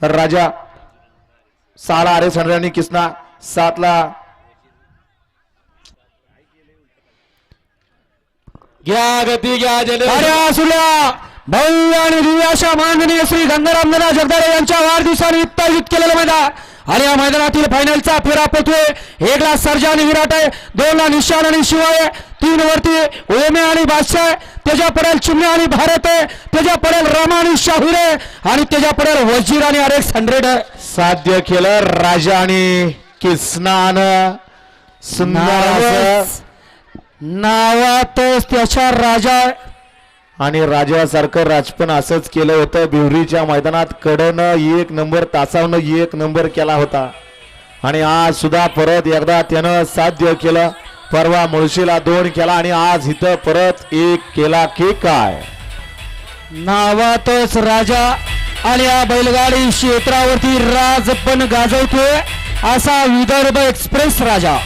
राजा, 6 ला RS 100 आणि किसना 7 ला घ्या गती घ्या जले सुल्या भाऊ आणि दिव्याशा माननीय श्री गंगाराम दादा जगदाळे यांच्या वाढदिवसानिमित्त आयोजित केलेलं मैदान आणि या मैदानातील फायनलचा फेरा पळतोय. 1 ला सर्जा आणि विराट आहे, 2 ला निशान आणि शिव आहे, 3 वरती ओमे आणि बादशाह आहे, त्याच्या पडेल चिमण्या आणि भारत आहे, त्याच्या पडेल रामा आणि शाहीर आहे आणि त्याच्या पडेल वजीर आणि RX 100 आहे. साध्य केलं राजा आणि किसनानं. सुंदर असं नावातच त्याच्या राजा आहे. आणि राजासारखं राजपण असंच केलं होतं. बिवरीच्या मैदानात कडनं 1 नंबर, तासावनं 1 नंबर केला होता आणि आज सुद्धा परत एकदा त्यानं साध्य केलं. परवा मुळशीला 2 केला आणि आज इथं परत 1 केला की काय. नावातच राजा आणि या बैलगाडी क्षेत्रावरती राजपण गाजवतोय असा विदर्भ एक्सप्रेस राजा.